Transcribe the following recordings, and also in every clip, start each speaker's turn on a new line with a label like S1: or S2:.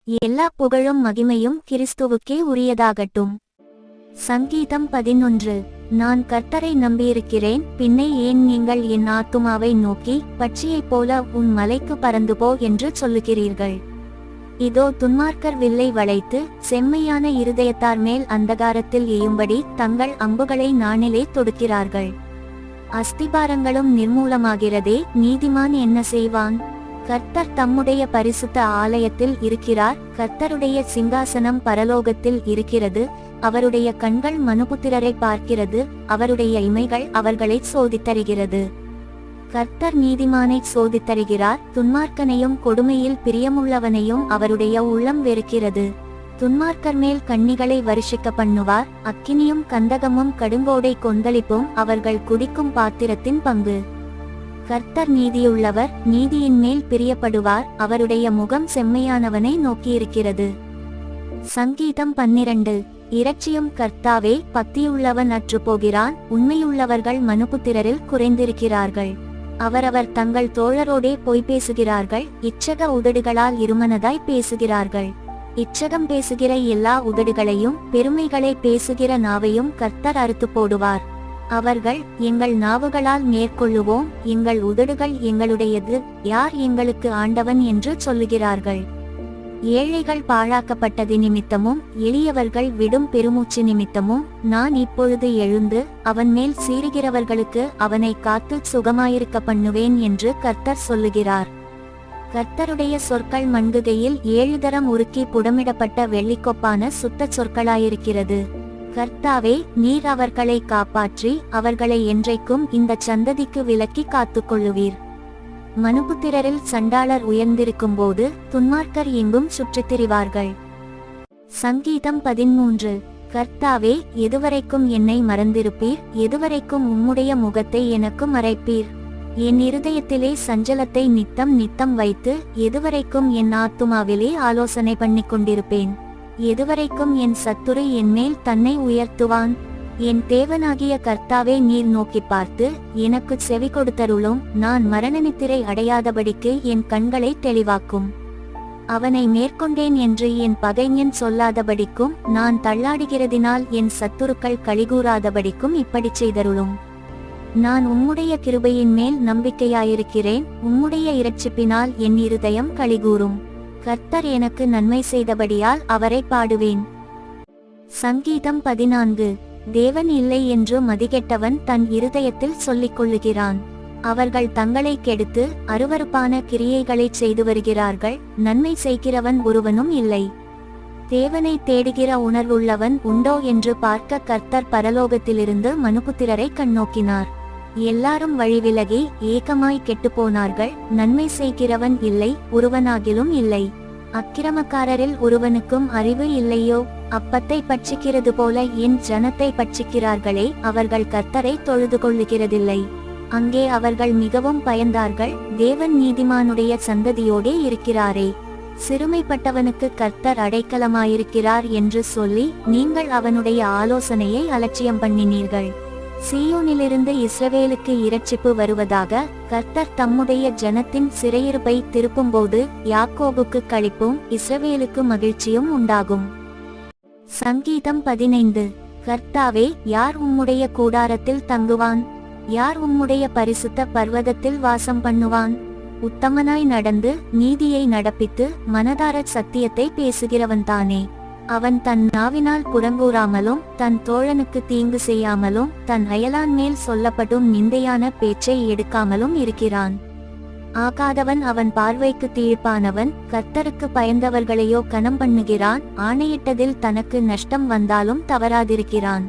S1: எல்லா புகழும் மகிமையும் கிறிஸ்துவுக்கே உரியதாகட்டும். சங்கீதம் 11. நான் கர்த்தரை நம்பியிருக்கிறேன், பின்னே ஏன் நீங்கள் என் ஆத்துமாவை நோக்கி பட்சியைப் போல உன் மலைக்கு பறந்து போ என்று சொல்லுகிறீர்கள்? இதோ துன்மார்க்கர் வில்லை வளைத்து செம்மையான இருதயத்தார் மேல் அந்தகாரத்தில் எய்யும்படி தங்கள் அம்புகளை நாணிலே தொடுக்கிறார்கள். அஸ்திபாரங்களும் நிர்மூலமாகிறதே, நீதிமான் என்ன செய்வான்? கர்த்தர் தம்முடைய பரிசுத்த ஆலயத்தில் இருக்கிறார். கர்த்தருடைய சிங்காசனம் பரலோகத்தில் இருக்கிறது. அவருடைய கண்கள் மனுபுத்திரரை பார்க்கிறது. அவருடைய இமைகள் அவர்களை சோதித்தருகிறது. கர்த்தர் நீதிமானை சோதித்தருகிறார். துன்மார்க்கனையும் கொடுமையில் பிரியமுள்ளவனையும் அவருடைய உள்ளம் வெறுக்கிறது. துன்மார்க்கர் மேல் கண்ணிகளை வருஷிக்க பண்ணுவார். அக்கினியும் கந்தகமும் கடுங்கோடை கொந்தளிப்பும் அவர்கள் குடிக்கும் பாத்திரத்தின் பங்கு. கர்த்தர் நீதியுள்ளவர், நீதியின் மேல் பிரியப்படுவார். அவருடைய முகம் செம்மையானவனை நோக்கியிருக்கிறது. சங்கீதம் 12. இரட்சியும் கர்த்தாவே, பக்தியுள்ளவன் அற்று போகிறான். உண்மையுள்ளவர்கள் மனுபுத்திரரில் குறைந்திருக்கிறார்கள். அவரவர் தங்கள் தோழரோடே பொய் பேசுகிறார்கள். இச்சக உதடுகளால் இருமனதாய் பேசுகிறார்கள். இச்சகம் பேசுகிற எல்லா உதடுகளையும் பெருமைகளை பேசுகிற நாவையும் கர்த்தர் அறுத்து போடுவார். அவர்கள், எங்கள் நாவுகளால் மேற்கொள்ளுவோம், எங்கள் உதடுகள் எங்களுடையது, யார் எங்களுக்கு ஆண்டவன் என்று சொல்லுகிறார்கள். ஏழைகள் பாழாக்கப்பட்டது நிமித்தமும் எளியவர்கள் விடும் பெருமூச்சு நிமித்தமும் நான் இப்பொழுது எழுந்து அவன் மேல் சீறுகிறவர்களுக்கு அவனை காத்து சுகமாயிருக்க பண்ணுவேன் என்று கர்த்தர் சொல்லுகிறார். கர்த்தருடைய சொற்கள் மண்குகையில் 7 தரம் உருக்கி புடமிடப்பட்ட வெள்ளிக்கொப்பான சுத்த சொற்களாயிருக்கிறது. கர்த்தாவே, நீர் அவர்களை காப்பாற்றி அவர்களை என்றைக்கும் இந்த சந்ததிக்கு விலக்கி காத்துக்கொள்ளுவீர். மனுபுத்திரரில் சண்டாளர் உயர்ந்திருக்கும் போது துன்மார்க்கர் எங்கும் சுற்றித் திரிவார்கள். சங்கீதம் 13. கர்த்தாவே, எதுவரைக்கும் என்னை மறந்திருப்பீர்? எதுவரைக்கும் உம்முடைய முகத்தை எனக்கு மறைப்பீர்? என் இருதயத்திலே சஞ்சலத்தை நித்தம் நித்தம் வைத்து எதுவரைக்கும் என் ஆத்துமாவிலே ஆலோசனை பண்ணிக் கொண்டிருப்பேன்? எதுவரைக்கும் என் சத்துரு என்மேல் தன்னை உயர்த்துவான்? என் தேவனாகிய கர்த்தாவே, நீர் நோக்கி பார்த்து எனக்கு செவி கொடுத்தருளும். நான் மரணநித்திரை அடையாதபடிக்கு என் கண்களை தெளிவாக்கும். அவனை மேற்கொண்டேன் என்று என் பகைஞன் சொல்லாதபடிக்கும் நான் தள்ளாடுகிறதினால் என் சத்துருக்கள் கலிகூறாதபடிக்கும் இப்படி செய்தருளும். நான் உம்முடைய கிருபையின் மேல் நம்பிக்கையாயிருக்கிறேன். உம்முடைய இரட்சிப்பினால் என் இருதயம் கலிகூரும். கர்த்தர் எனக்கு நன்மை செய்தபடியால் அவரை பாடுவேன். சங்கீதம் 14. தேவன் இல்லை என்று மதிகெட்டவன் தன் இருதயத்தில் சொல்லிக் கொள்ளுகிறான். அவர்கள் தங்களை கெடுத்து அருவருப்பான கிரியைகளைச் செய்து வருகிறார்கள். நன்மை செய்கிறவன் ஒருவனும் இல்லை. தேவனை தேடுகிற உணர்வுள்ளவன் உண்டோ என்று பார்க்க கர்த்தர் பரலோகத்திலிருந்து மனுபுத்திரரை கண்ணோக்கினார். எல்லாரும் வழிவிலகி ஏகமாய் கெட்டுப்போனார்கள். நன்மை செய்கிறவன் இல்லை, ஒருவனாகிலும் இல்லை. அக்கிரமக்காரரில் ஒருவனுக்கும் அறிவு இல்லையோ? அப்பத்தை பட்சிக்கிறது போல என் ஜனத்தை பட்சிக்கிறார்களே, அவர்கள் கர்த்தரை தொழுது கொள்ளுகிறதில்லை. அங்கே அவர்கள் மிகவும் பயந்தார்கள். தேவன் நீதிமானுடைய சந்ததியோடே இருக்கிறாரே. சிறுமைப்பட்டவனுக்கு கர்த்தர் அடைக்கலமாயிருக்கிறார் என்று சொல்லி நீங்கள் அவனுடைய ஆலோசனையை அலட்சியம் பண்ணினீர்கள். சீயோனிலிருந்து இஸ்ரவேலுக்கு இரட்சிப்பு வருவதாக. கர்த்தர் தம்முடைய ஜனத்தின் சிறையிருப்பை திருப்பும்போது யாக்கோபுக்கு களிப்பும் இஸ்ரவேலுக்கு மகிழ்ச்சியும் உண்டாகும். சங்கீதம் 15. கர்த்தாவே, யார் உம்முடைய கூடாரத்தில் தங்குவான்? யார் உம்முடைய பரிசுத்த பர்வதத்தில் வாசம் பண்ணுவான்? உத்தமனாய் நடந்து நீதியை நடப்பித்து மனதார சத்தியத்தை பேசுகிறவன்தானே. அவன் தன் நாவினால் புறங்கூறாமலும் தன் தோழனுக்கு தீங்கு செய்யாமலும் தன் அயலான் மேல் சொல்லப்படும் நிந்தையான பேச்சை எடுக்காமலும் இருக்கிறான். ஆகாதவன் அவன் பார்வைக்கு தீழ்ப்பானவன். கர்த்தருக்கு பயந்தவர்களையோ கனம் பண்ணுகிறான். ஆணையிட்டதில் தனக்கு நஷ்டம் வந்தாலும் தவறாதிருக்கிறான்.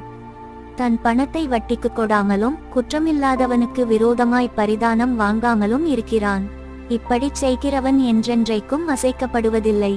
S1: தன் பணத்தை வட்டிக்கு கொடாமலும் குற்றமில்லாதவனுக்கு விரோதமாய் பரிதானம் வாங்காமலும் இருக்கிறான். இப்படி செய்கிறவன் என்றென்றைக்கும் அசைக்கப்படுவதில்லை.